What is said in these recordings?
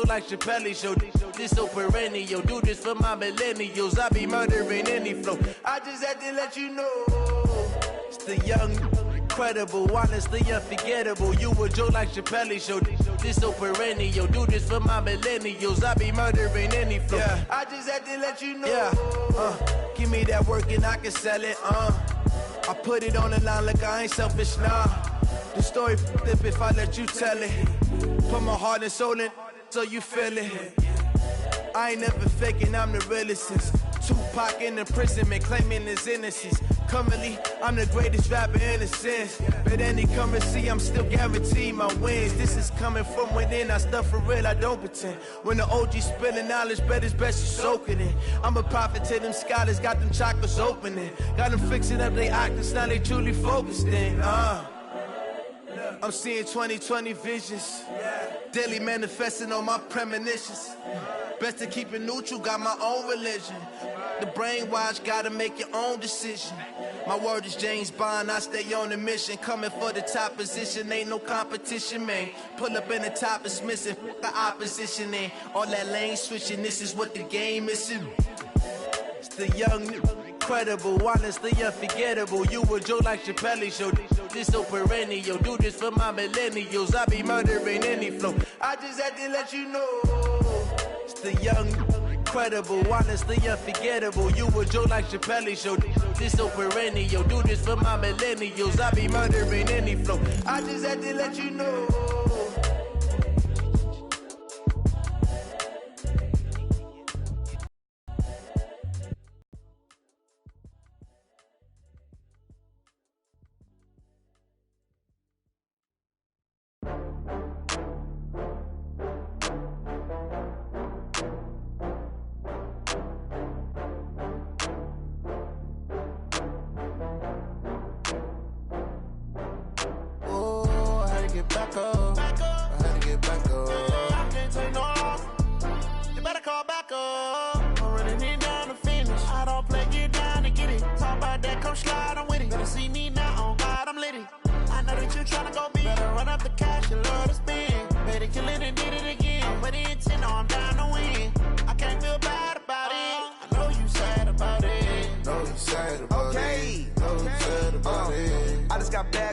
like Chappelle show. This so perennial, do this for my millennials. I be murdering any flow. I just had to let you know, it's the young, incredible, honestly unforgettable. You a joke like Chappelle show. This so perennial, do this for my millennials. I be murdering any flow. Yeah. I just had to let you know. Yeah. Give me that work and I can sell it. I put it on the line like I ain't selfish, nah. The story flip if I let you tell it. Put my heart and soul in so you feel it. I ain't never faking, I'm the realest since Tupac in imprisonment, claiming his innocence. Currently, I'm the greatest rapper in a sense. But any currency, I'm still guaranteed my wins. This is coming from within, I stuff for real, I don't pretend. When the OG spilling knowledge, bet it's best you soak it in. I'm a prophet to them scholars, got them chakras opening. Got them fixing up they octaves, now they truly focused in. I'm seeing 2020 visions, daily manifesting on my premonitions. Best to keep it neutral, got my own religion. The brainwash, gotta make your own decision. My word is James Bond, I stay on the mission. Coming for the top position, ain't no competition, man. Pull up in the top, it's missing, the opposition ain't. All that lane switching, this is what the game is. It's the young, incredible, honestly unforgettable. You a joke like Chappelle show. This so perennial, do this for my millennials. I be murdering any flow. I just had to let you know, it's the young, incredible, honestly unforgettable. You a joke like Chappelle show. This so perennial, do this for my millennials. I be murdering any flow. I just had to let you know.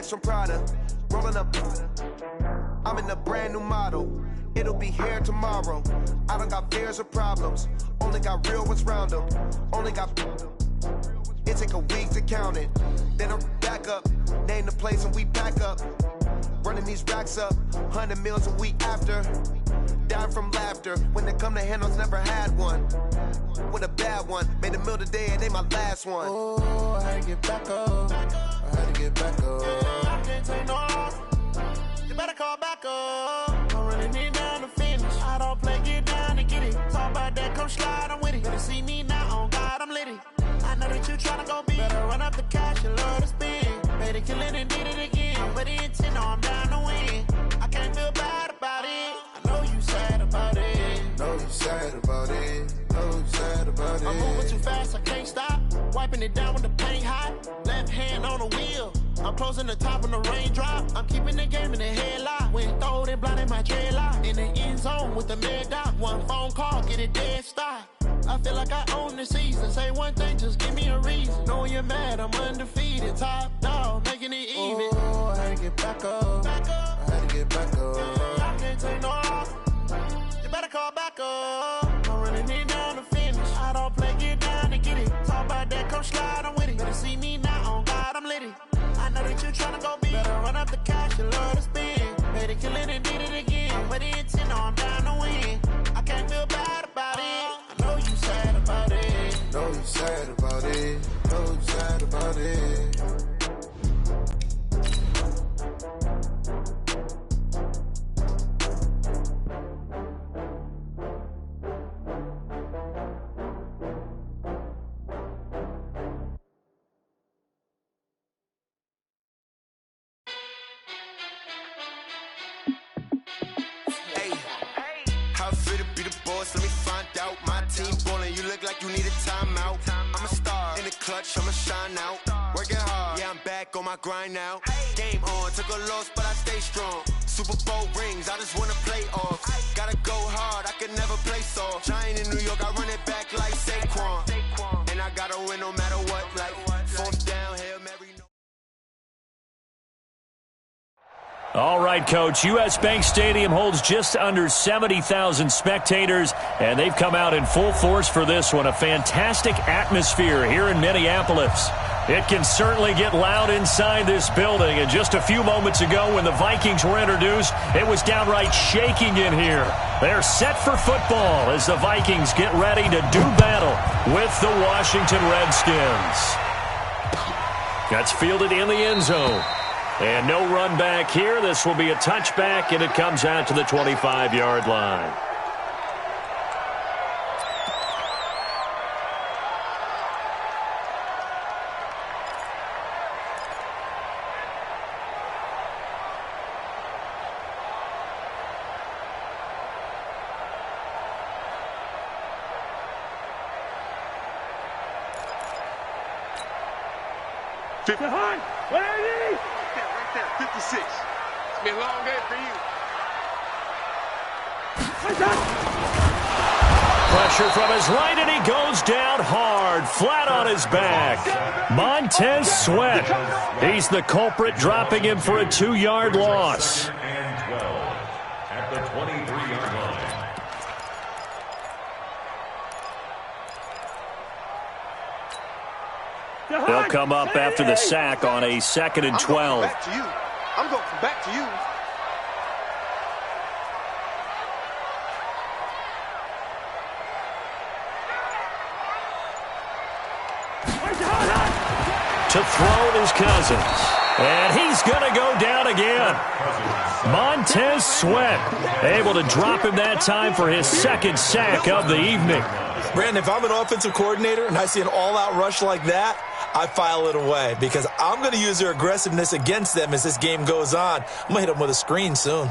From Prada, rolling up. I'm in a brand new model. It'll be here tomorrow. I don't got fears or problems. Only got real ones round them. Only got. It take a week to count it. Then I'm back up. Name the place and we pack up. Running these racks up. 100 meals a week after. Dying from laughter. When they come to handles, never had one. With a bad one. Made a meal today and they my last one. Oh, I had to get back up. I had to get back up. I can't take no loss. You better call back up. I'm running it down to finish. I don't play, get down and get it. Talk about that, come slide, I'm with it. Better see me now, on God, I'm litty. I know that you tryna go big. Better run up the cash, you love to spend. Made it, kill it, and did it again. But the intent, no, I'm down to win. I can't feel bad about it. I know you sad about it. Know you sad about it. Know you sad about it. I'm moving too fast, I can't stop. Wiping it down with the paint hot. Left hand on the wheel. I'm closing the top when the raindrop. I'm keeping the game in the headlock. When throwed and blinded my dreadlock. In the end zone with the mad dot. One phone call, get it dead stop. I feel like I own the season. Say one thing, just give me a reason. Knowing you're mad, I'm undefeated. Top dog, making it even. Oh, I had to get back up. I had to get back up. I can't take no loss. You better call back up. I'm running it down to finish. I don't play, get down and get it. Talk about that, come slide, I'm with it. Better see me now, on God, I'm litty. I know that you tryna go big. Better run up the cash, you love to spend. Made it, kill it, and did it again. But the intent, no, I'm down to win. I can't feel bad about it. I know you sad about it. Know you sad about it. Know you sad about it. Let me find out. My team ballin', you look like you need a timeout. I'm a star in the clutch, I'ma shine out. Working hard, yeah, I'm back on my grind now. Game on, took a loss, but I stay strong. Super Bowl rings, I just wanna play off. Gotta go hard, I can never play soft. Giant in New York, I run it back like Saquon. And I gotta win no matter what, like fourth down, Hail Mary. All right, Coach. U.S. Bank Stadium holds just under 70,000 spectators, and they've come out in full force for this one. A fantastic atmosphere here in Minneapolis. It can certainly get loud inside this building, and just a few moments ago when the Vikings were introduced, it was downright shaking in here. They're set for football as the Vikings get ready to do battle with the Washington Redskins. That's fielded in the end zone. And no run back here. This will be a touchback, and it comes out to the 25-yard line. Behind! 180! Right there, 56. It's been a long day for you. Pressure from his right, and he goes down hard, flat on his back. Montez Sweat. He's the culprit, dropping him for a 2-yard loss. And 12 at the 23-yard line. They'll come up after the sack on a 2nd and 12. I'm going back to you. To throw is Cousins. And he's going to go down again. Montez Sweat able to drop him that time for his 2nd sack of the evening. Brandon, if I'm an offensive coordinator and I see an all-out rush like that, I file it away because I'm going to use their aggressiveness against them as this game goes on. I'm going to hit them with a screen soon.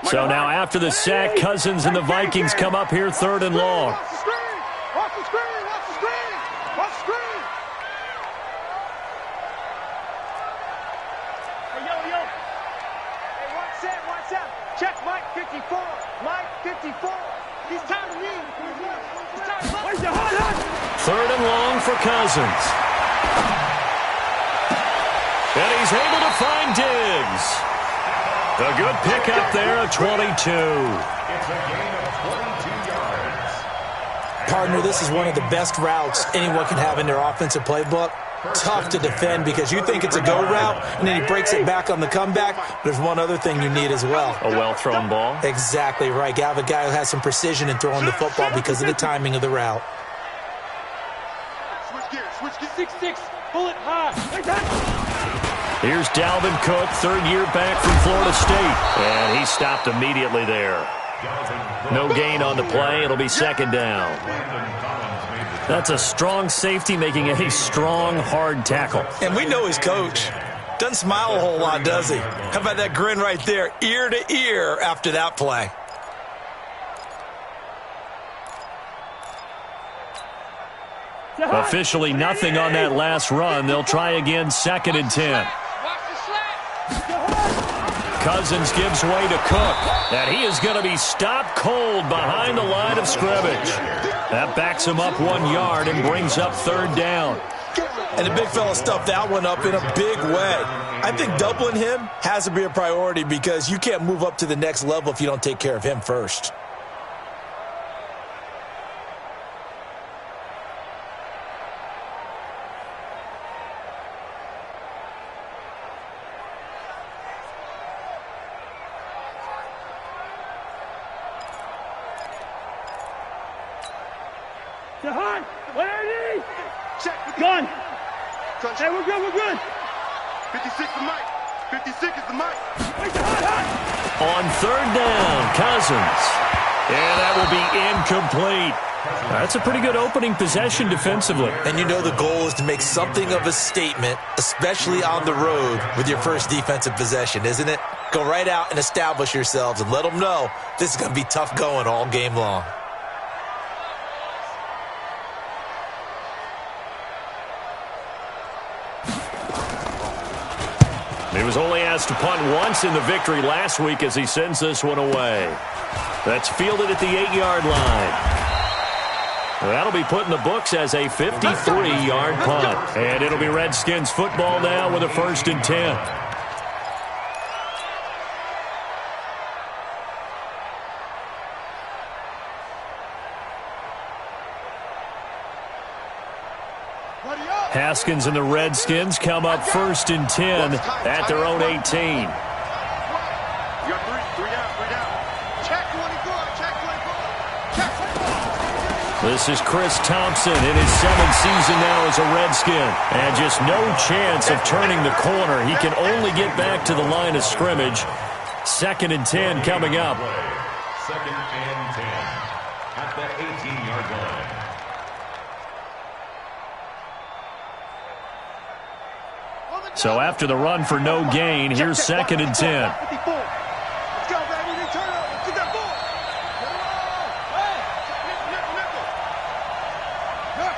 So now after the sack, Cousins and the Vikings come up here 3rd and long. Watch the screen! Watch the screen! Watch the screen! Watch the screen! Hey, yo. Hey, watch out. Check Mike 54. Mike 54. He's time to leave. He's time to leave. 3rd and long for Cousins. And he's able to find Diggs. A good pickup there at 22. It's a gain of 22 yards. Partner, this is one of the best routes anyone can have in their offensive playbook. Tough to defend because you think it's a go route, and then he breaks it back on the comeback. There's one other thing you need as well. A well-thrown ball. Exactly right. You have a guy who has some precision in throwing the football because of the timing of the route. Switch gears. 6-6. Pull it high. Here's Dalvin Cook, 3rd year back from Florida State. And he stopped immediately there. No gain on the play. It'll be 2nd down. That's a strong safety making a strong, hard tackle. And we know his coach. Doesn't smile a whole lot, does he? How about that grin right there, ear to ear after that play? Officially nothing on that last run. They'll try again 2nd and 10. Cousins gives way to Cook, and he is going to be stopped cold behind the line of scrimmage. That backs him up 1 yard and brings up 3rd down. And the big fella stuffed that one up in a big way. I think doubling him has to be a priority because you can't move up to the next level if you don't take care of him first. Behind! 180! Check. Gun! Hey, we're good. 56 is Mike. 56 is the Mike. On 3rd down, Cousins. And that will be incomplete. That's a pretty good opening possession defensively. And you know the goal is to make something of a statement, especially on the road with your first defensive possession, isn't it? Go right out and establish yourselves and let them know this is going to be tough going all game long. was only asked to punt once in the victory last week as he sends this one away. That's fielded at the 8-yard line. That'll be put in the books as a 53-yard punt. And it'll be Redskins football now with a 1st and 10. Haskins and the Redskins come up 1st and 10 at their own 18. You got three down. Check 24, check 24. Check 24. This is Chris Thompson in his 7th season now as a Redskin. And just no chance of turning the corner. He can only get back to the line of scrimmage. 2nd and 10 coming up. 2nd and 10 at the 18-yard line. So after the run for no gain, here's 2nd and 10. Let's go, baby. They turn over. Get that ball. Hey, nickel. You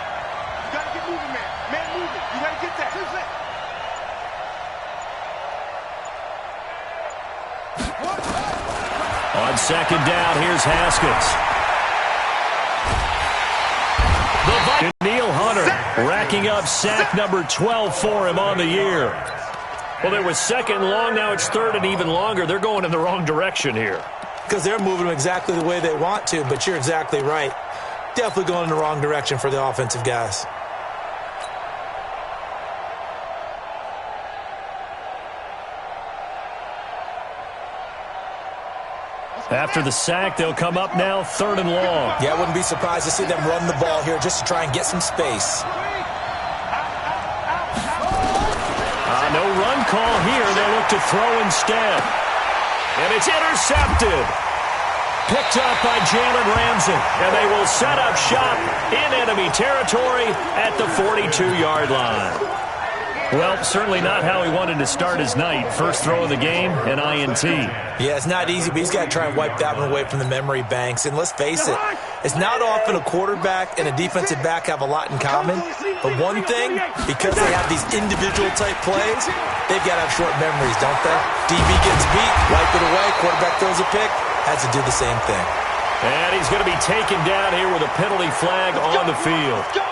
got to get moving, man. Man, moving. You got to get that. On 2nd down, here's Haskins. Neil Hunter racking up sack number 12 for him on the year. Well, there was 2nd and long. Now it's 3rd and even longer. They're going in the wrong direction here. Because they're moving them exactly the way they want to, but you're exactly right. Definitely going in the wrong direction for the offensive guys. After the sack, they'll come up now 3rd and long. Yeah, I wouldn't be surprised to see them run the ball here just to try and get some space. No run call here. They'll look to throw instead. And it's intercepted. Picked up by Jalen Ramsey. And they will set up shop in enemy territory at the 42-yard line. Well, certainly not how he wanted to start his night. First throw of the game, an INT. Yeah, it's not easy, but he's got to try and wipe that one away from the memory banks. And let's face it, it's not often a quarterback and a defensive back have a lot in common. But one thing, because they have these individual-type plays, they've got to have short memories, don't they? DB gets beat, wipe it away, quarterback throws a pick, has to do the same thing. And he's going to be taken down here with a penalty flag on the field.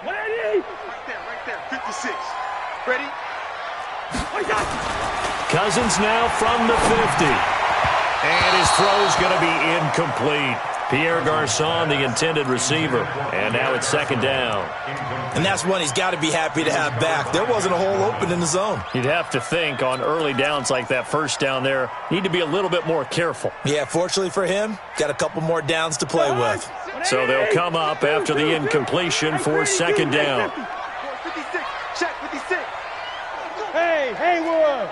Right there. 56. Ready? Cousins now from the 50. And his throw's going to be incomplete. Pierre Garçon, the intended receiver. And now it's 2nd down. And that's one he's got to be happy to have back. There wasn't a hole open in the zone. You'd have to think on early downs like that 1st down there, need to be a little bit more careful. Yeah, fortunately for him, got a couple more downs to play with. So they'll come up after the incompletion for 2nd down. 56. Check 56. Hey, Haywood.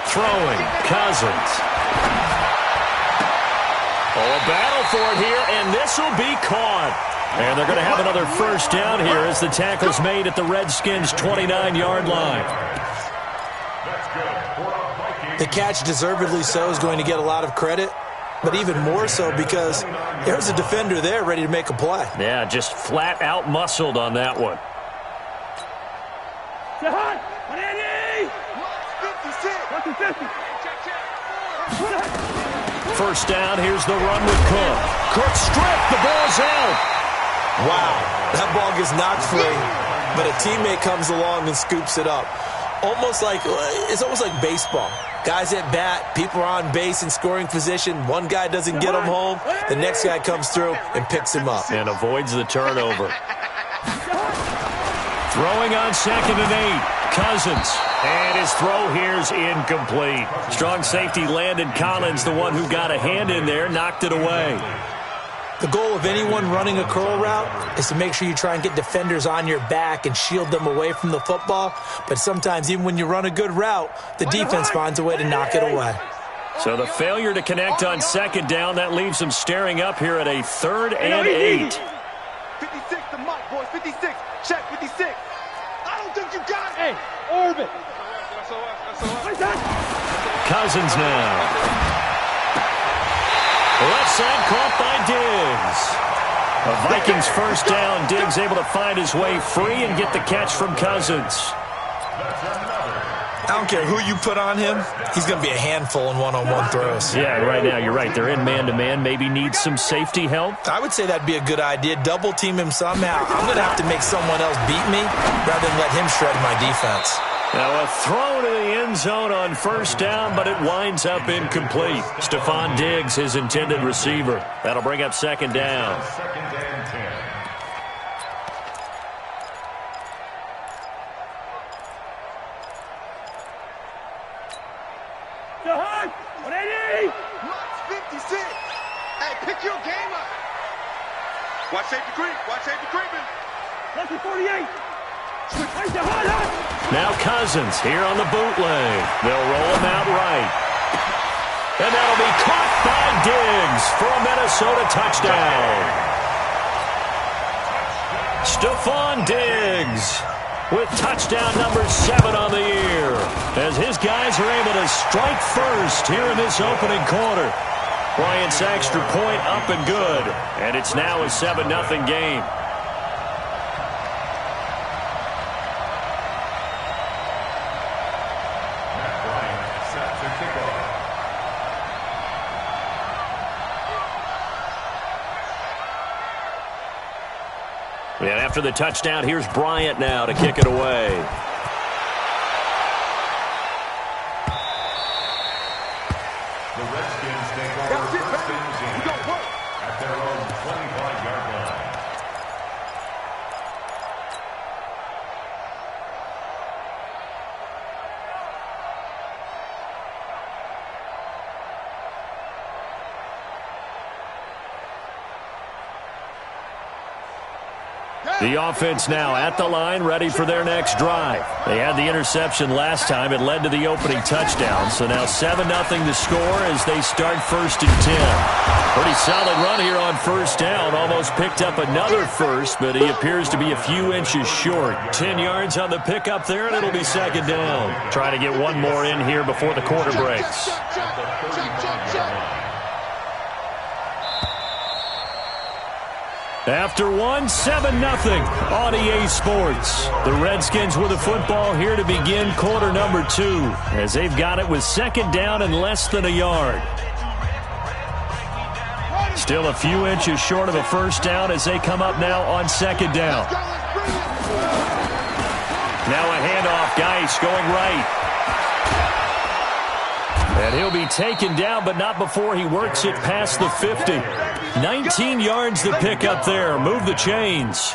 Throwing, Cousins. Oh, a battle for it here, and this will be caught. And they're going to have another 1st down here as the tackle's made at the Redskins' 29-yard line. The catch, deservedly so, is going to get a lot of credit, but even more so because there's a defender there ready to make a play. Yeah, just flat out muscled on that one. 1st down, here's the run with Cook. Cook stripped, the ball's out. Wow, that ball gets knocked free, but a teammate comes along and scoops it up. It's almost like baseball. Guys at bat, people are on base in scoring position. One guy doesn't get him home, the next guy comes through and picks him up. And avoids the turnover. Throwing on 2nd and 8. Cousins. And his throw here's incomplete. Strong safety Landon Collins, the one who got a hand in there, knocked it away. The goal of anyone running a curl route is to make sure you try and get defenders on your back and shield them away from the football. But sometimes even when you run a good route, the defense finds a way to knock it away. So the failure to connect on 2nd down, that leaves them staring up here at a 3rd and 8. 56 to Mike, boys. 56. Check 56. Hey, orbit. Cousins now. Left side caught by Diggs. A Vikings first down. Diggs able to find his way free and get the catch from Cousins. I don't care who you put on him. He's going to be a handful in one-on-one throws. Yeah, right now you're right. They're in man-to-man. Maybe need some safety help. I would say that'd be a good idea. Double team him somehow. I'm going to have to make someone else beat me rather than let him shred my defense. Now a throw to the end zone on first down, but it winds up incomplete. Stephon Diggs, his intended receiver. That'll bring up second down. Second and 10. Jahan, 180. Max 56. Hey, pick your game up. Watch safety creep. Watch safety creeping. Lucky 48. Hey, Jahan. Now Cousins here on the bootleg. They'll roll him out right. And that'll be caught by Diggs for a Minnesota touchdown. Stephon Diggs with touchdown number 7 on the year, as his guys are able to strike first here in this opening quarter. Bryant's extra point up and good, and it's now a 7-0 game. And after the touchdown, here's Bryant now to kick it away. The Redskins take over first and 10 at their own 25-yard line. The offense now at the line, ready for their next drive. They had the interception last time. It led to the opening touchdown. So now 7-0 to score as they start first and 10. Pretty solid run here on first down. Almost picked up another first, but he appears to be a few inches short. 10 yards on the pickup there, and it'll be second down. Trying to get one more in here before the quarter breaks. After one, 7-0 on EA Sports. The Redskins with the football here to begin quarter number 2, as they've got it with second down and less than a yard. Still a few inches short of a first down as they come up now on second down. Now a handoff, Geis going right. And he'll be taken down, but not before he works it past the 50. 19 yards to pick up there. Move the chains.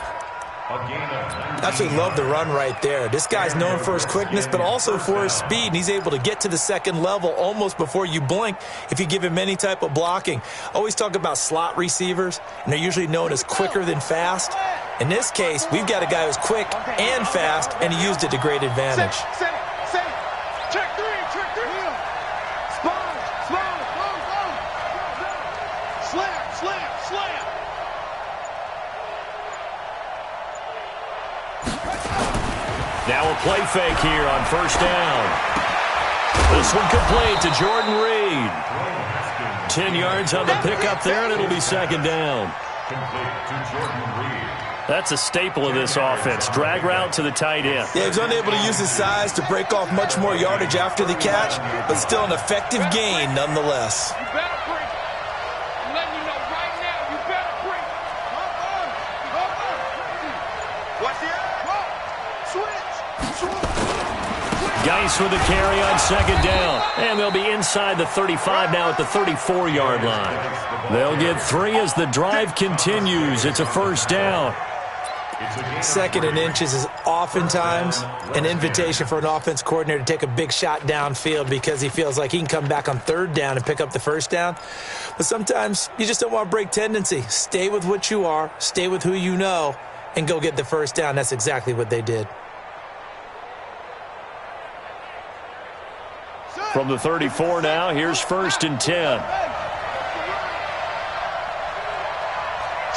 Absolutely love the run right there. This guy's known for his quickness, but also for his speed. And he's able to get to the second level almost before you blink if you give him any type of blocking. Always talk about slot receivers, and they're usually known as quicker than fast. In this case, we've got a guy who's quick and fast, and he used it to great advantage. Now a play fake here on first down. This one complete to Jordan Reed. 10 yards on the pickup there, and it'll be second down. That's a staple of this offense. Drag route to the tight end. Yeah, he was unable to use his size to break off much more yardage after the catch, but still an effective gain nonetheless. You better break. I'm letting you know right now, you better break. Watch the switch. Geis with a carry on second down. And they'll be inside the 35 now at the 34-yard line. They'll get 3 as the drive continues. It's a first down. Second and inches is oftentimes an invitation for an offense coordinator to take a big shot downfield because he feels like he can come back on third down and pick up the first down. But sometimes you just don't want to break tendency. Stay with what you are, stay with who you know, and go get the first down. That's exactly what they did. From the 34 now, here's first and 10.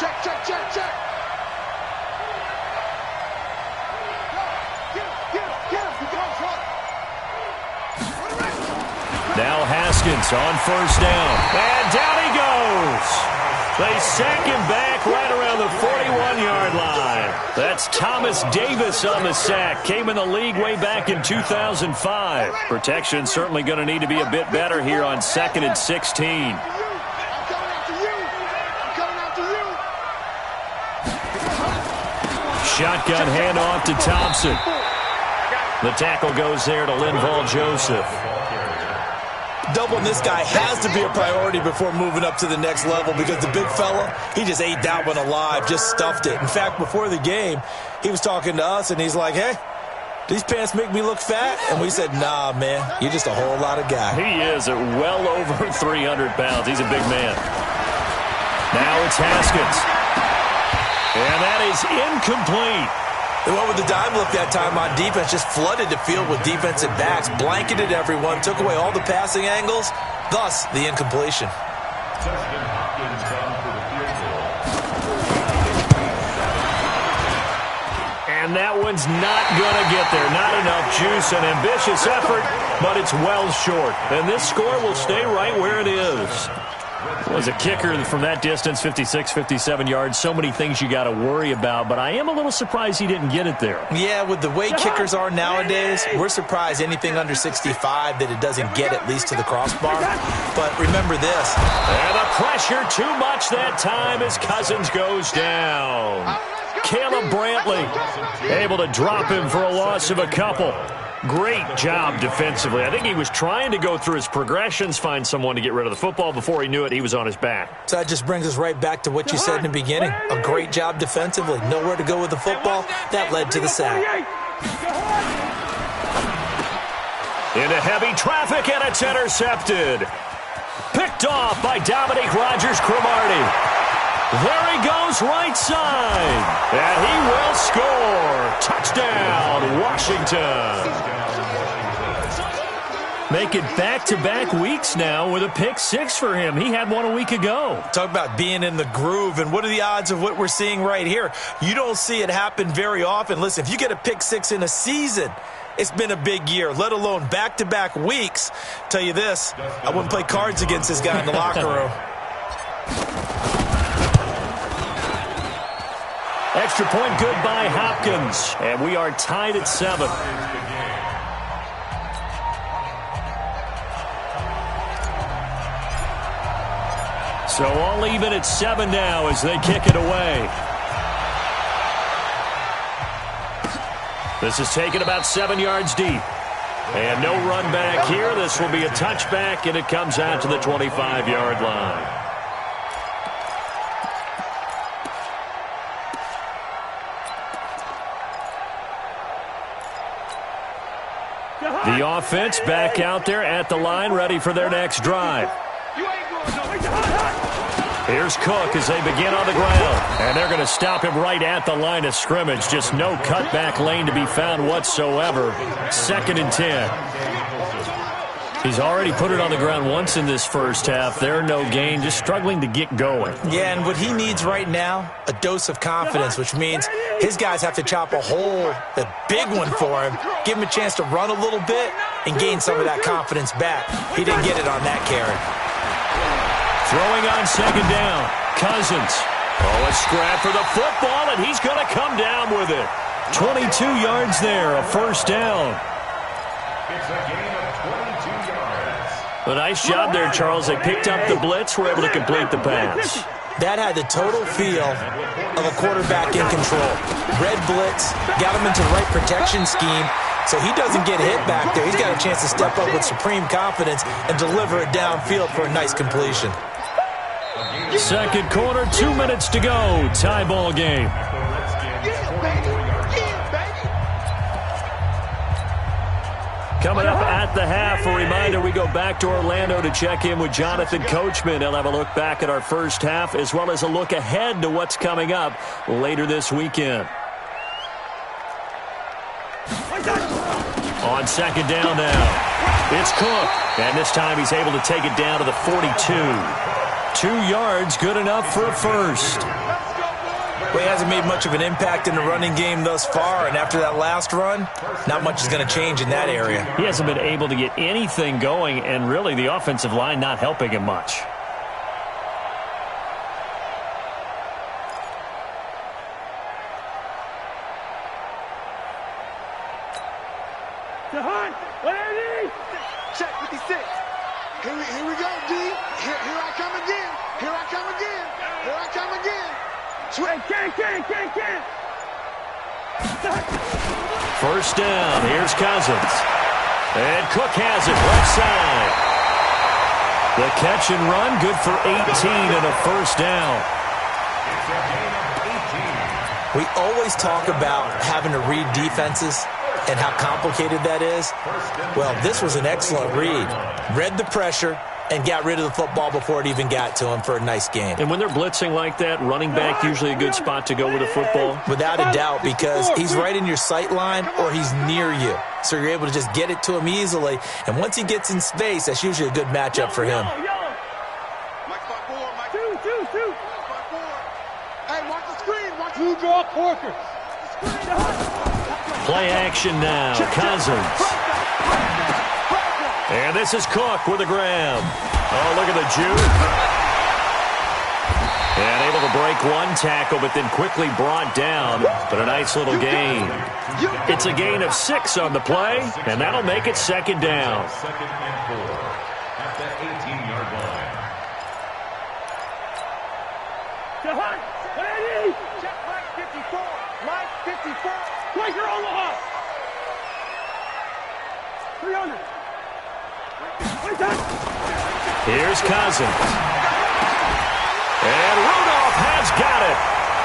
Check, check, check, check. Get him. Haskins on first down. And down he goes. They sack him back right around the 41-yard line. That's Thomas Davis on the sack. Came in the league way back in 2005. Protection certainly going to need to be a bit better here on 2nd and 16. Shotgun handoff to Thompson. The tackle goes there to Linval Joseph. Doubling this guy has to be a priority before moving up to the next level because the big fella, he just ate that one alive, just stuffed it. In fact, before the game, he was talking to us, and he's like, hey, these pants make me look fat? And we said, nah, man, you're just a whole lot of guy. He is at well over 300 pounds. He's a big man. Now it's Haskins. And that is incomplete. They went with the dime look that time on defense, just flooded the field with defensive backs, blanketed everyone, took away all the passing angles, thus the incompletion. And that one's not going to get there. Not enough juice, an ambitious effort, but it's well short. And this score will stay right where it is. Was a kicker from that distance, 56, 57 yards. So many things you got to worry about, but I am a little surprised he didn't get it there. Yeah, with the way kickers are nowadays, we're surprised anything under 65 that it doesn't get at least to the crossbar. But remember this. And the pressure too much that time as Cousins goes down. Caleb Brantley able to drop him for a loss of a couple. Great job defensively. I think he was trying to go through his progressions, find someone to get rid of the football. Before he knew it, he was on his back. So that just brings us right back to what you said in the beginning. A great job defensively. Nowhere to go with the football. That led to the sack. Into heavy traffic, and it's intercepted. Picked off by Dominique Rodgers-Cromartie. There he goes, right side. And he will score. Touchdown, Washington. Make it back-to-back weeks now with a pick six for him. He had one a week ago. Talk about being in the groove, and what are the odds of what we're seeing right here? You don't see it happen very often. Listen, if you get a pick six in a season, it's been a big year, let alone back-to-back weeks. Tell you this, I wouldn't play cards against this guy in the locker room. Extra point good by Hopkins, and we are tied at 7. So all even at 7 now as they kick it away. This is taken about 7 yards deep. And no run back here. This will be a touchback, and it comes out to the 25-yard line. The offense back out there at the line, ready for their next drive. Here's Cook as they begin on the ground. And they're going to stop him right at the line of scrimmage. Just no cutback lane to be found whatsoever. 2nd and 10. He's already put it on the ground once in this first half. There, no gain, just struggling to get going. Yeah, and what he needs right now, a dose of confidence, which means his guys have to chop a hole, a big one for him, give him a chance to run a little bit and gain some of that confidence back. He didn't get it on that carry. Throwing on 2nd down. Cousins. Oh, a scrap for the football, and he's going to come down with it. 22 yards there, a first down. It's a gain of 22 yards. A nice job there, Charles. They picked up the blitz, were able to complete the pass. That had the total feel of a quarterback in control. Red blitz, got him into the right protection scheme, so he doesn't get hit back there. He's got a chance to step up with supreme confidence and deliver it downfield for a nice completion. Second quarter, 2 minutes to go. Tie ball game. Coming up at the half, a reminder, we go back to Orlando to check in with Jonathan Coachman. He'll have a look back at our first half as well as a look ahead to what's coming up later this weekend. On 2nd down now, it's Cook. And this time he's able to take it down to the 42. 2 yards, good enough for a first. Well, he hasn't made much of an impact in the running game thus far, and after that last run, not much is going to change in that area. He hasn't been able to get anything going, and really the offensive line not helping him much. Check 56. Here we go, D. Here I come again. Here I come again. Here I come again. Can. First down. Here's Cousins. And Cook has it left side. The catch and run, good for 18 and a first down. We always talk about having to read defenses and how complicated that is. Well, this was an excellent read. Read the pressure and got rid of the football before it even got to him for a nice game. And when they're blitzing like that, running back usually a good spot to go with the football? Without a doubt, because he's right in your sight line or he's near you. So you're able to just get it to him easily. And once he gets in space, that's usually a good matchup for him. Two. Hey, watch the screen. Watch who draw Corker. Play action now. Cousins. And this is Cook with a grab. Oh, look at the juke. And able to break one tackle, but then quickly brought down. But a nice little gain. It's a gain of 6 on the play, and that'll make it second down. Second and 4 at the 18-yard line. Check Mike 54. Mike 54. Quaker Omaha. 300. Here's Cousins. And Rudolph has got it.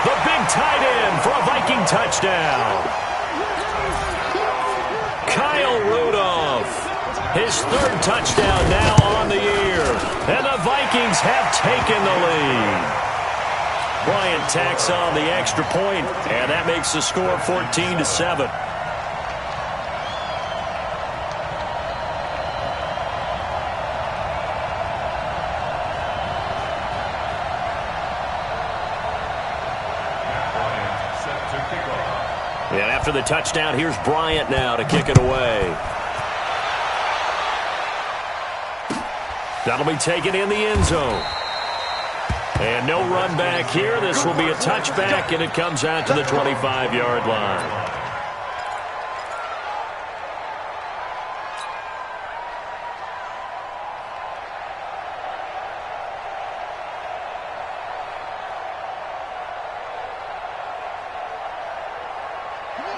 The big tight end for a Viking touchdown. Kyle Rudolph. His 3rd touchdown now on the year. And the Vikings have taken the lead. Bryant tacks on the extra point, and that makes the score 14-7. And after the touchdown, here's Bryant now to kick it away. That'll be taken in the end zone. And no run back here. This will be a touchback, and it comes out to the 25-yard line.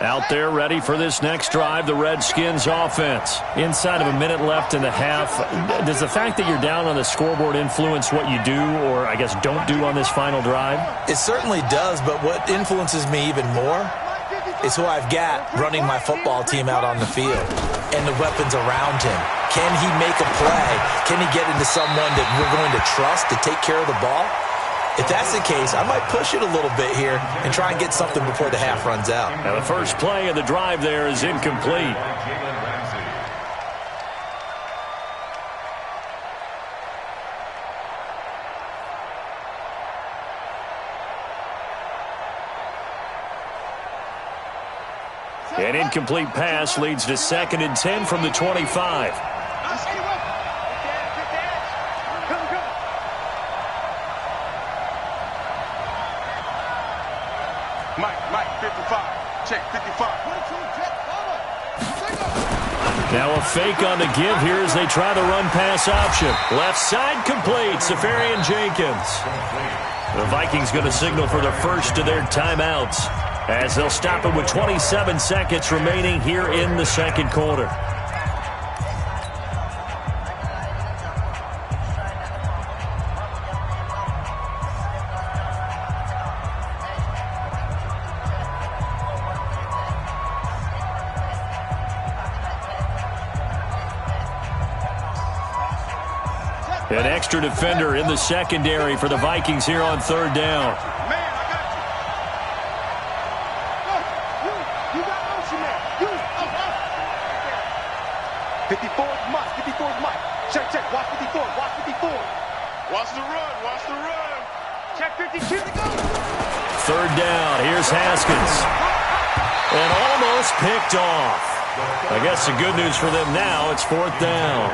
Out there ready for this next drive, the Redskins offense. Inside of a minute left in the half, does the fact that you're down on the scoreboard influence what you do or, I guess, don't do on this final drive? It certainly does, but what influences me even more is who I've got running my football team out on the field and the weapons around him. Can he make a play? Can he get into someone that we're going to trust to take care of the ball? If that's the case, I might push it a little bit here and try and get something before the half runs out. Now the first play of the drive there is incomplete. An incomplete pass leads to 2nd and 10 from the 25. Mike 55. Check 55. Now a fake on the give here as they try the run-pass option. Left side complete, Safarian Jenkins. The Vikings going to signal for the first of their timeouts as they'll stop it with 27 seconds remaining here in the second quarter. An extra defender in the secondary for the Vikings here on 3rd down. Man, I got you. You got motion man. 54 is Mike. 54 is Mike. Check. Watch 54. Watch 54. Watch the run. Check 52. Third down. Here's Haskins. And almost picked off. I guess the good news for them now, it's fourth down.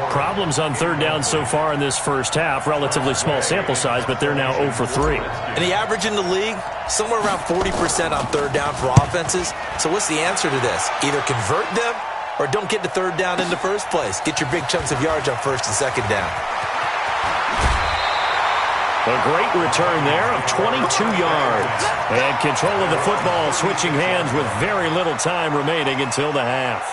Problems on third down so far in this first half. Relatively small sample size, but they're now 0 for 3. And the average in the league, somewhere around 40% on third down for offenses. So what's the answer to this? Either convert them or don't get to third down in the first place. Get your big chunks of yards on first and second down. A great return there of 22 yards. And control of the football, switching hands with very little time remaining until the half.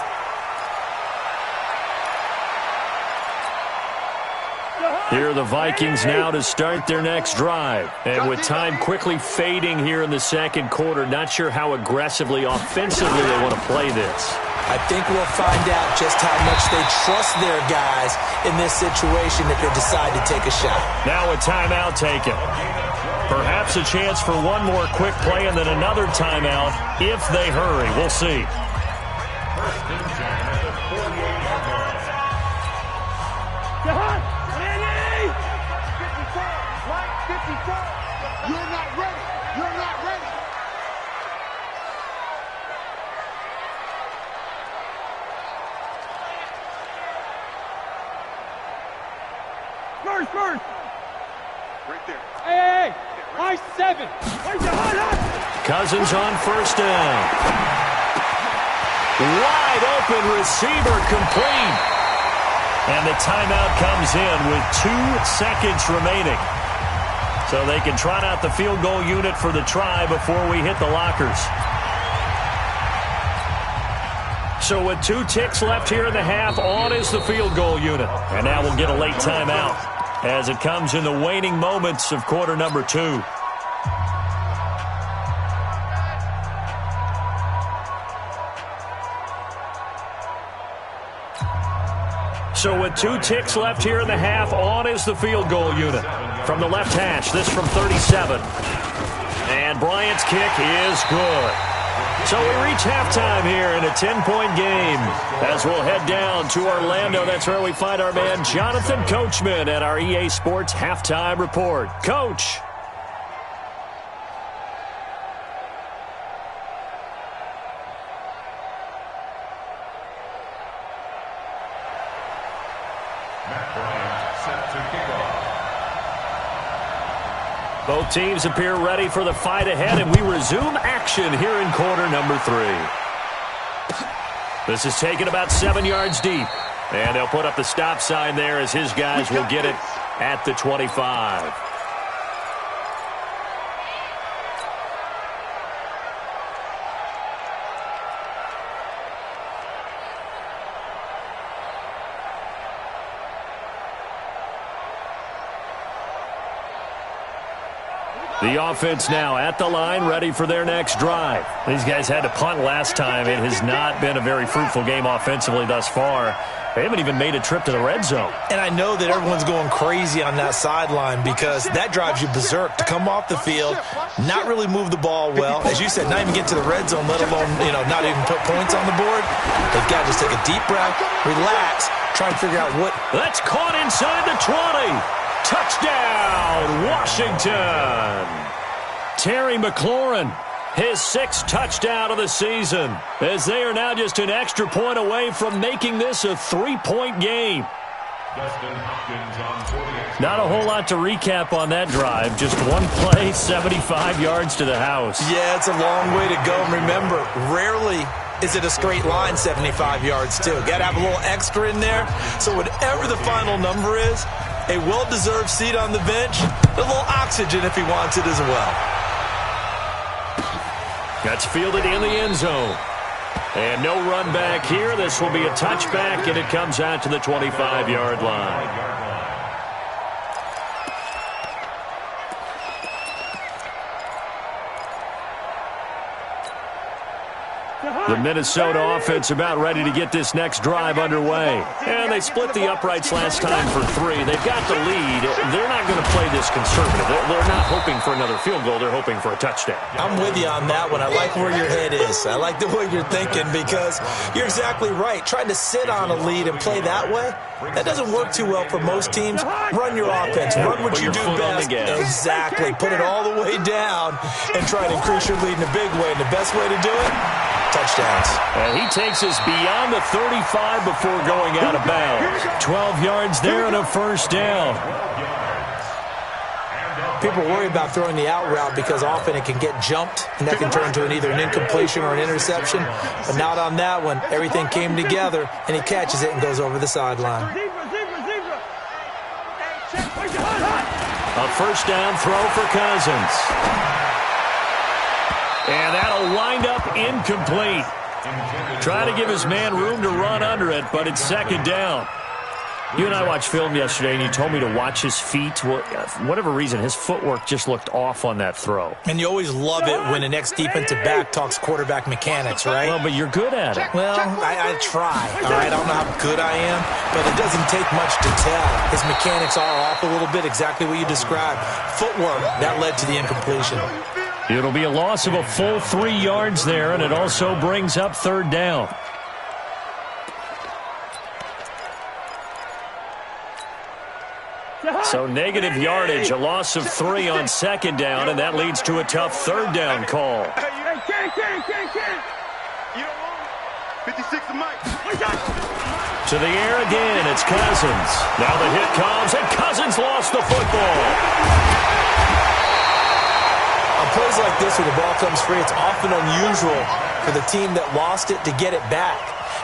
Here are the Vikings now to start their next drive. And with time quickly fading here in the second quarter, not sure how aggressively, offensively they want to play this. I think we'll find out just how much they trust their guys in this situation if they decide to take a shot. Now a timeout taken. Perhaps a chance for one more quick play and then another timeout if they hurry. We'll see. First and 10 at the 48-yard line. Manny! 54. Mike, 54. You're not ready. You're not ready. First. Right there. Hey. High 7. Cousins on first down. Wide open receiver complete. And the timeout comes in with 2 seconds remaining. So they can trot out the field goal unit for the try before we hit the lockers. So with 2 ticks left here in the half, on is the field goal unit. And now we'll get a late timeout as it comes in the waning moments of quarter number 2. So with 2 ticks left here in the half, on is the field goal unit. From the left hash, this from 37. And Bryant's kick is good. So we reach halftime here in a 10-point game. As we'll head down to Orlando, that's where we find our man Jonathan Coachman at our EA Sports Halftime Report. Coach. Both teams appear ready for the fight ahead, and we resume action here in quarter number 3. This is taken about 7 yards deep, and they'll put up the stop sign there as his guys will get it at the 25. The offense now at the line, ready for their next drive. These guys had to punt last time. It has not been a very fruitful game offensively thus far. They haven't even made a trip to the red zone. And I know that everyone's going crazy on that sideline because that drives you berserk to come off the field, not really move the ball well. As you said, not even get to the red zone, let alone, not even put points on the board. They've got to just take a deep breath, relax, try and figure out what. That's caught inside the 20. Touchdown, Washington. Terry McLaurin, his 6th touchdown of the season, as they are now just an extra point away from making this a 3-point game. Not a whole lot to recap on that drive. Just one play, 75 yards to the house. Yeah, it's a long way to go. And remember, rarely is it a straight line 75 yards, too. Got to have a little extra in there. So whatever the final number is, a well-deserved seat on the bench, a little oxygen if he wants it as well. That's fielded in the end zone. And no run back here. This will be a touchback, and it comes out to the 25-yard line. The Minnesota offense about ready to get this next drive underway. And they split the uprights last time for 3. They've got the lead. They're not going to play this conservative. They're not hoping for another field goal. They're hoping for a touchdown. I'm with you on that one. I like where your head is. I like the way you're thinking because you're exactly right. Trying to sit on a lead and play that way, that doesn't work too well for most teams. Run your offense. Run what you do best. Exactly. Put it all the way down and try to increase your lead in a big way. And the best way to do it, touchdowns. And he takes us beyond the 35 before going out of bounds. 12 yards there and a first down. People worry about throwing the out route because often it can get jumped, and that can turn into either an incompletion or an interception. But not on that one. Everything came together, and he catches it and goes over the sideline. A first down throw for Cousins. And that'll wind up incomplete. Trying to give his man room to run under it, but it's second down. You and I watched film yesterday, and you told me to watch his feet. Well, for whatever reason, his footwork just looked off on that throw. And you always love it when the next defensive back talks quarterback mechanics, right? Well, but you're good at it. Well, I try, all right? I don't know how good I am, but it doesn't take much to tell. His mechanics are off a little bit, exactly what you described. Footwork, that led to the incompletion. It'll be a loss of a full 3 yards there, and it also brings up third down. So negative yardage, a loss of 3 on second down, and that leads to a tough third down call. To the air again, it's Cousins. Now the hit comes, and Cousins lost the football. On plays like this where the ball comes free, it's often unusual for the team that lost it to get it back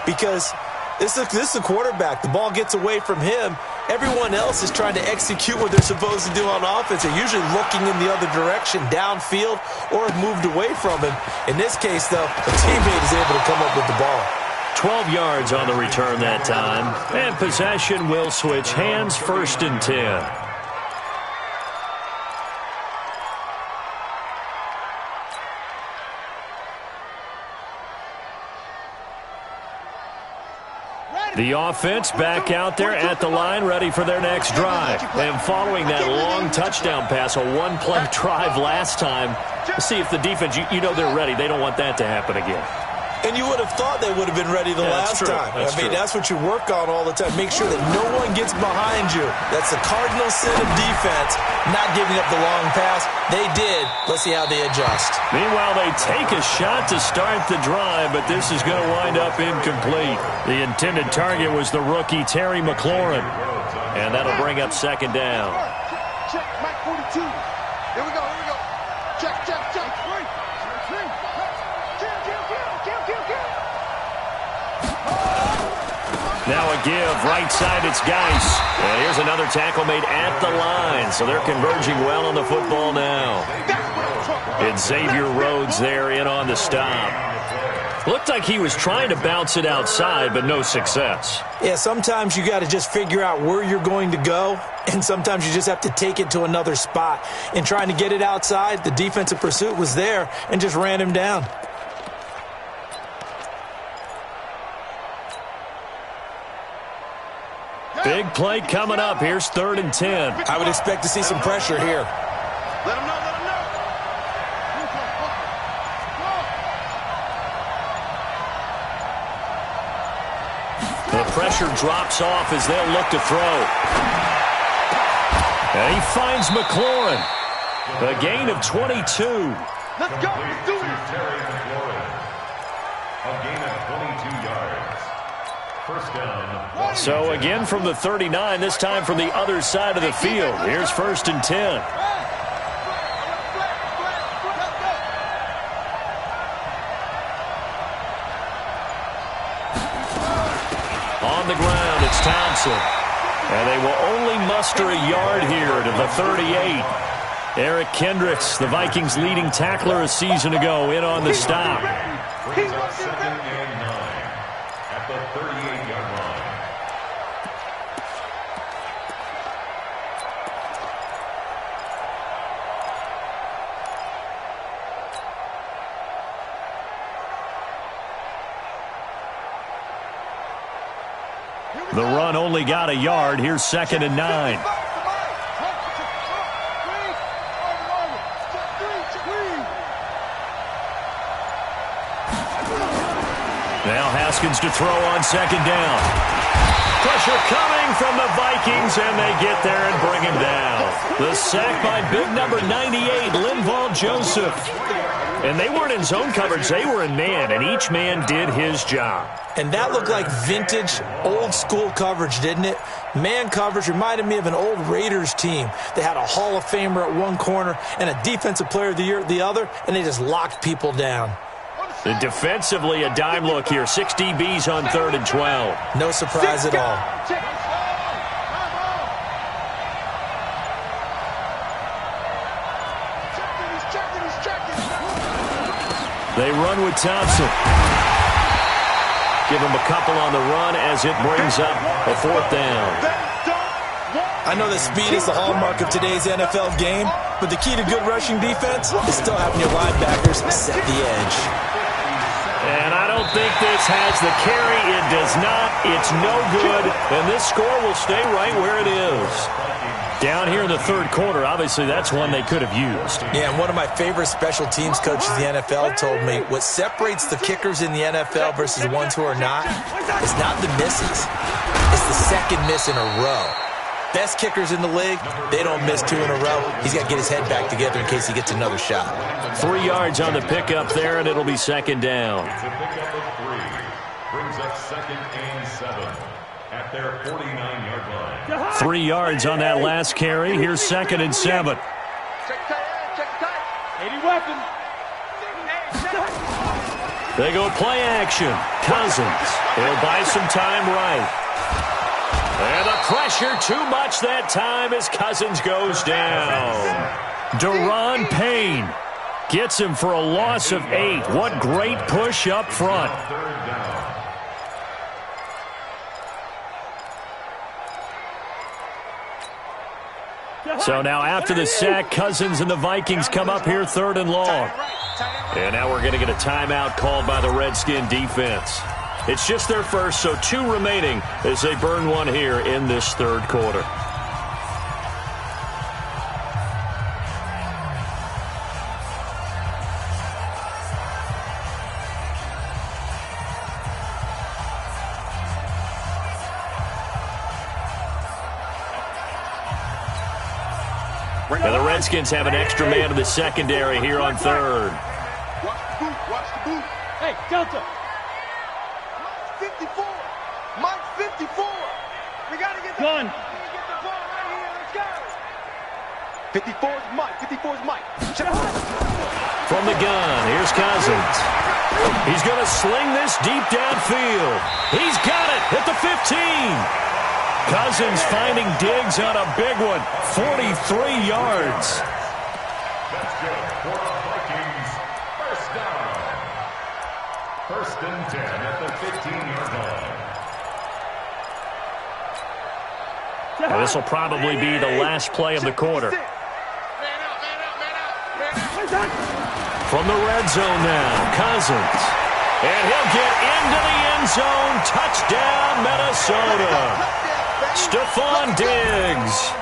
because this is the quarterback. The ball gets away from him. Everyone else is trying to execute what they're supposed to do on offense. They're usually looking in the other direction, downfield, or have moved away from him. In this case, though, the teammate is able to come up with the ball. 12 yards on the return that time. And possession will switch hands, 1st and 10. The offense back out there at the line, ready for their next drive. And following that long touchdown pass, a one-play drive last time, let's see if the defense, you know they're ready. They don't want that to happen again. And you would have thought they would have been ready the last time. I mean, that's what you work on all the time. Make sure that no one gets behind you. That's the cardinal sin of defense, not giving up the long pass. They did. Let's see how they adjust. Meanwhile, they take a shot to start the drive, but this is going to wind up incomplete. The intended target was the rookie Terry McLaurin. And that'll bring up second down. Check, Mike 42. Here we go, here we go. Check, check, check. Now a give, right side, it's Geis. And here's another tackle made at the line, so they're converging well on the football now. It's Xavier Rhodes there in on the stop. Looked like he was trying to bounce it outside, but no success. Yeah, sometimes you got to just figure out where you're going to go, and sometimes you just have to take it to another spot. In trying to get it outside, the defensive pursuit was there and just ran him down. Big play coming up. Here's 3rd and 10. I would expect to see some pressure here. Let him know, let him know. The pressure drops off as they'll look to throw. And he finds McLaurin. A gain of 22. Let's go, let's do it. Terry McLaurin. A gain of 22 yards. First down. So again from the 39, this time from the other side of the field. Here's 1st and 10. On the ground, it's Townsend. And they will only muster a yard here to the 38. Eric Kendricks, the Vikings' leading tackler a season ago, in on the stop. Brings up 2nd and 9 at the 38-yard line. The run only got a yard. Here's 2nd and 9. Now Haskins to throw on 2nd down. Pressure coming from the Vikings, and they get there and bring him down. The sack by big number 98, Linval Joseph. And they weren't in zone coverage. They were in man, and each man did his job. And that looked like vintage, old-school coverage, didn't it? Man coverage reminded me of an old Raiders team. They had a Hall of Famer at one corner and a Defensive Player of the Year at the other, and they just locked people down. And defensively, a dime look here. 6 DBs on 3rd and 12. No surprise at all. They run with Thompson. Give him a couple on the run as it brings up a 4th down. I know that speed is the hallmark of today's NFL game, but the key to good rushing defense is still having your linebackers set the edge. And I don't think this has the carry. It does not. It's no good. And this score will stay right where it is. Down here in the 3rd quarter, obviously that's one they could have used. Yeah, and one of my favorite special teams coaches in the NFL told me what separates the kickers in the NFL versus the ones who are not is not the misses. It's the second miss in a row. Best kickers in the league, they don't miss 2 in a row. He's got to get his head back together in case he gets another shot. 3 yards on the pickup there, and it'll be 2nd down. It's a pickup of 3. Brings up 2nd and 7 at their 49-yard line. 3 yards on that last carry. Here's 2nd and 7. Check tight. 80 weapons. They go play action. Cousins. He'll buy some time right. And the pressure too much that time as Cousins goes down. Deron Payne gets him for a loss of 8. What great push up front. So now after the sack, Cousins and the Vikings come up here 3rd and long. And now we're going to get a timeout called by the Redskin defense. It's just their first, so 2 remaining as they burn one here in this 3rd quarter. And the Redskins have an extra man in the secondary here on 3rd. Watch the boot. Hey, Delta. 54. Mike 54. We got to get the gun. Get the ball right here. Let's go. 54 is Mike. 54 is Mike. From the gun, here's Cousins. He's going to sling this deep downfield. He's got it at the 15. Cousins finding Diggs on a big one. 43 yards. That's good for the Vikings. First down. 1st and 10 at the 15-yard line. Now, this will probably be the last play of the quarter. From the red zone now, Cousins. And he'll get into the end zone. Touchdown, Minnesota. Stephon Diggs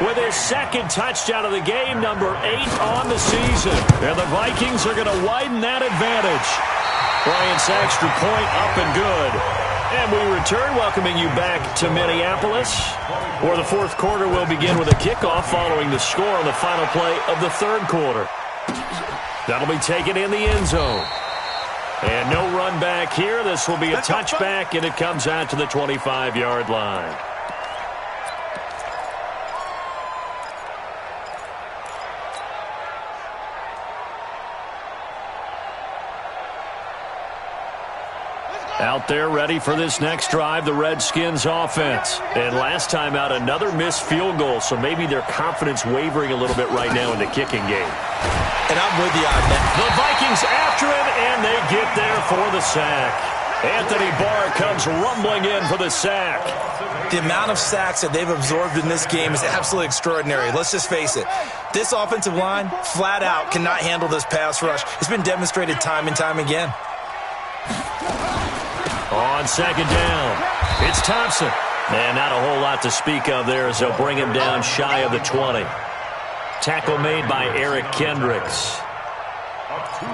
with his 2nd touchdown of the game, number 8 on the season. And the Vikings are going to widen that advantage. Bryant's extra point up and good. And we return, welcoming you back to Minneapolis, where the 4th quarter will begin with a kickoff following the score on the final play of the 3rd quarter. That'll be taken in the end zone. And no run back here. This will be a touchback, and it comes out to the 25-yard line. Out there ready for this next drive, the Redskins offense. And last time out, another missed field goal, so maybe their confidence wavering a little bit right now in the kicking game. And I'm with you on that. The Vikings after him, and they get there for the sack. Anthony Barr comes rumbling in for the sack. The amount of sacks that they've absorbed in this game is absolutely extraordinary. Let's just face it. This offensive line, flat out, cannot handle this pass rush. It's been demonstrated time and time again. 2nd down, it's Thompson. And not a whole lot to speak of there as they'll bring him down shy of the 20. Tackle made by Eric Kendricks.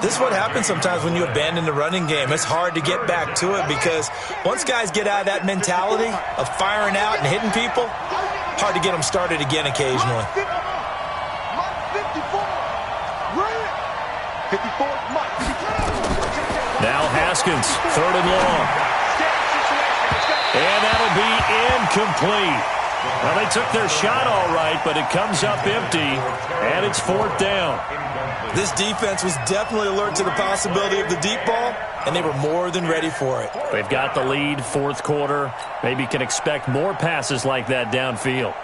This is what happens sometimes when you abandon the running game. It's hard to get back to it because once guys get out of that mentality of firing out and hitting people, hard to get them started again occasionally. Now Haskins, 3rd and long. And that'll be incomplete. Well, they took their shot all right, but it comes up empty, and it's 4th down. This defense was definitely alert to the possibility of the deep ball, and they were more than ready for it. They've got the lead, 4th quarter. Maybe can expect more passes like that downfield.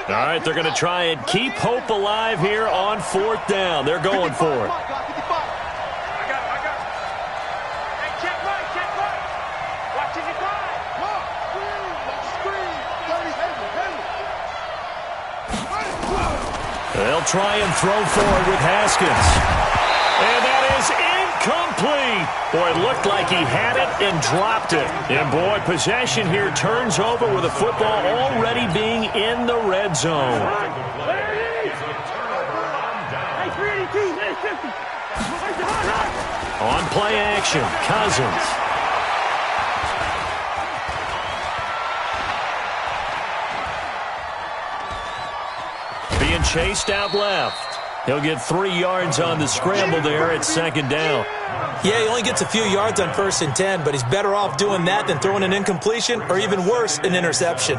All right, they're going to try and keep hope alive here on 4th down. They're going for it. They'll try and throw forward with Haskins. And that is incomplete. Boy, it looked like he had it and dropped it. And, boy, possession here turns over with the football already being in the red zone. On play action, Cousins. Being chased out left. He'll get 3 yards on the scramble there at 2nd down. Yeah, he only gets a few yards on 1st and 10, but he's better off doing that than throwing an incompletion or even worse, an interception.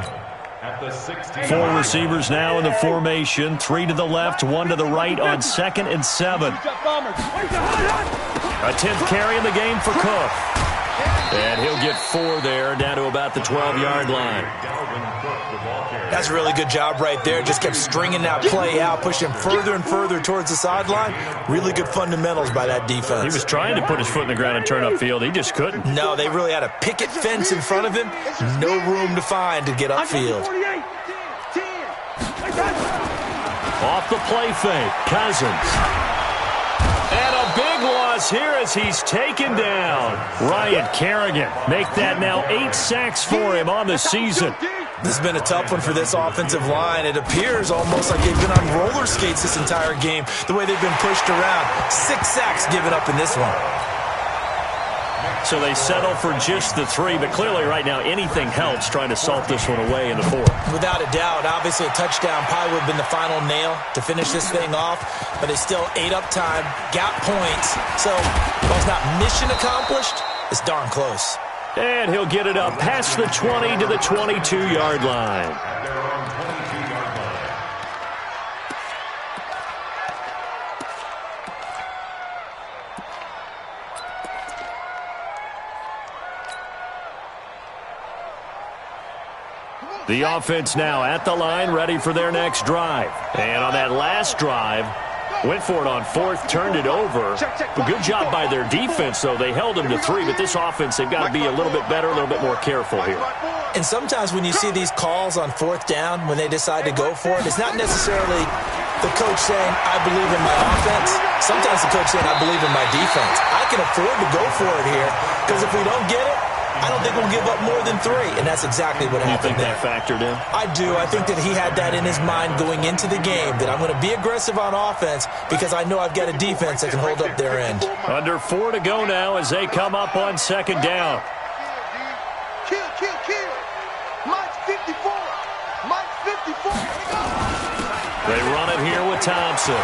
4 receivers now in the formation. 3 to the left, 1 to the right on 2nd and 7. A 10th carry in the game for Cook. And he'll get 4 there, down to about the 12-yard line. That's a really good job right there. Just kept stringing that play out, pushing further and further towards the sideline. Really good fundamentals by that defense. He was trying to put his foot in the ground and turn upfield. He just couldn't. No, they really had a picket fence in front of him. No room to find to get upfield. Off the play fake, Cousins. And a big loss here as he's taken down. Ryan Kerrigan make that now 8 sacks for him on the season. This has been a tough one for this offensive line. It appears almost like they've been on roller skates this entire game, the way they've been pushed around. 6 sacks given up in this one. So they settle for just the 3, but clearly right now anything helps trying to salt this one away in the 4th. Without a doubt, obviously a touchdown probably would have been the final nail to finish this thing off, but they still ate up time, got points. So while it's not mission accomplished, it's darn close. And he'll get it up past the 20 to the 22-yard line. The offense now at the line, ready for their next drive. And on that last drive, went for it on 4th, turned it over. A good job by their defense, though. They held them to 3, but this offense, they've got to be a little bit better, a little bit more careful here. And sometimes when you see these calls on 4th down, when they decide to go for it, it's not necessarily the coach saying, I believe in my offense. Sometimes the coach saying, I believe in my defense. I can afford to go for it here, because if we don't get it, I don't think we'll give up more than 3, and that's exactly what happened there. You think that factored in? I do. I think that he had that in his mind going into the game, that I'm going to be aggressive on offense because I know I've got a defense that can hold up their end. Under 4 to go now as they come up on 2nd down. Kill. Mike's 54. Mike's 54. They run it here with Thompson.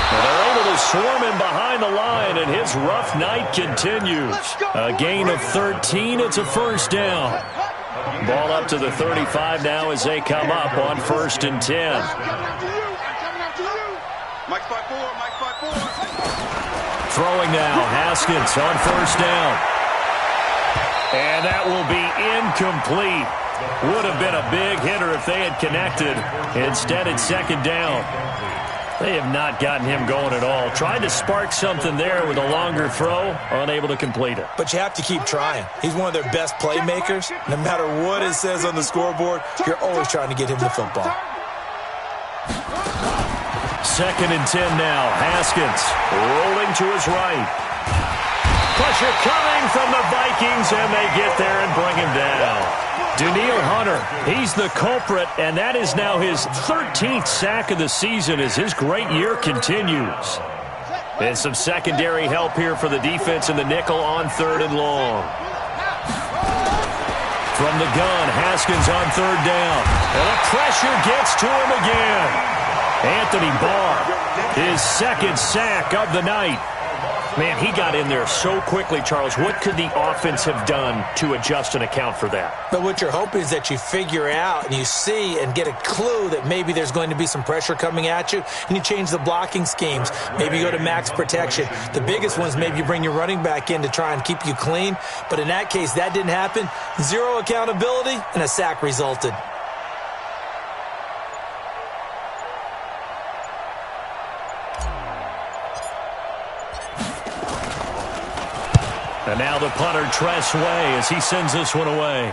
Well, they're able to swarm him behind the line, and his rough night continues. A gain of 13. It's a 1st down. Ball up to the 35 now as they come up on 1st and 10. Throwing now, Haskins on 1st down. And that will be incomplete. Would have been a big hitter if they had connected. Instead, it's 2nd down. They have not gotten him going at all. Tried to spark something there with a longer throw, unable to complete it. But you have to keep trying. He's one of their best playmakers. No matter what it says on the scoreboard, you're always trying to get him the football. 2nd and 10 now. Haskins rolling to his right. Pressure coming from the Vikings, and they get there and bring him down. Danielle Hunter, he's the culprit, and that is now his 13th sack of the season as his great year continues. And some secondary help here for the defense in the nickel on 3rd and long. From the gun, Haskins on 3rd down. And the pressure gets to him again. Anthony Barr, his 2nd sack of the night. Man, he got in there so quickly, Charles. What could the offense have done to adjust and account for that? But what you're hoping is that you figure out and you see and get a clue that maybe there's going to be some pressure coming at you, and you change the blocking schemes. Maybe you go to max protection. The biggest ones, maybe you bring your running back in to try and keep you clean. But in that case, that didn't happen. 0 accountability, and a sack resulted. And now the punter, Tress Way, as he sends this one away.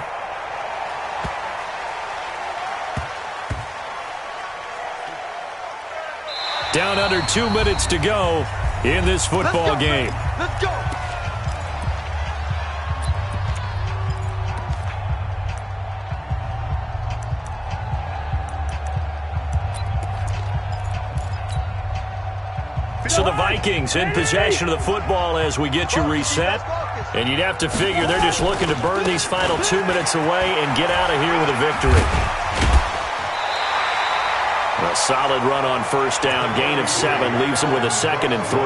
Down under 2 minutes to go in this football game. Let's go. So the Vikings in possession of the football as we get you reset. And you'd have to figure they're just looking to burn these final 2 minutes away and get out of here with a victory. A solid run on 1st down. Gain of 7 leaves them with a 2nd and 3.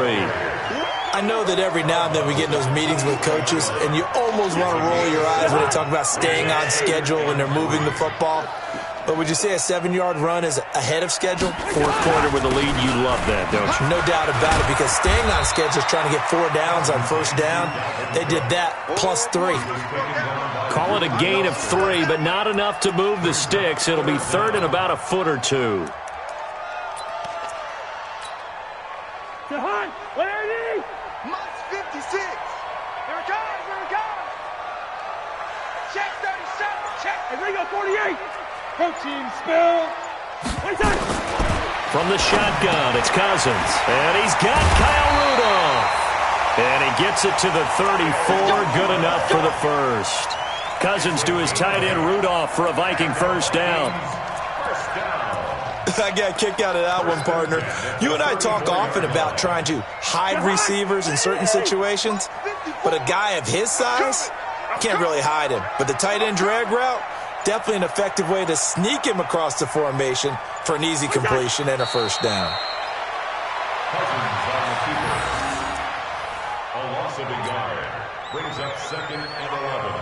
I know that every now and then we get in those meetings with coaches, and you almost want to roll your eyes when they talk about staying on schedule when they're moving the football. But would you say a 7-yard run is ahead of schedule? 4th quarter with a lead, you love that, don't you? No doubt about it, because staying on schedule is trying to get 4 downs on 1st down. They did that plus 3. Call it a gain of 3, but not enough to move the sticks. It'll be 3rd and about a foot or 2. Jahan, where are you? Mike's 56. Here it comes, here it comes. Check 37, check. And Ringo 48. Coaching spell. From the shotgun, it's Cousins. And he's got Kyle Rudolph. And he gets it to the 34. Good enough for the 1st. Cousins to his tight end Rudolph for a Viking 1st down. I got a kick out of that one, partner. You and I talk often about trying to hide receivers in certain situations, but a guy of his size, can't really hide him. But the tight end drag route, definitely an effective way to sneak him across the formation for an easy completion and a 1st down. A loss of a yard brings up 2nd and 11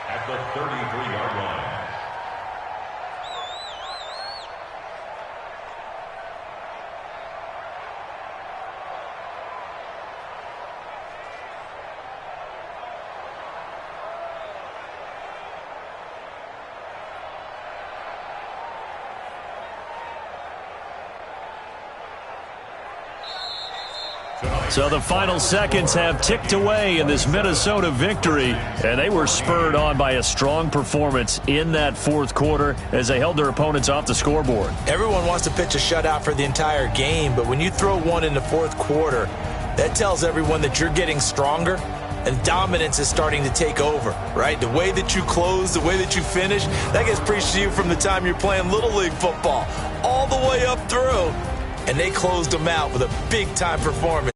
at the 33-yard line. So the final seconds have ticked away in this Minnesota victory, and they were spurred on by a strong performance in that 4th quarter as they held their opponents off the scoreboard. Everyone wants to pitch a shutout for the entire game, but when you throw one in the 4th quarter, that tells everyone that you're getting stronger and dominance is starting to take over, right? The way that you close, the way that you finish, that gets preached to you from the time you're playing Little League football all the way up through, and they closed them out with a big-time performance.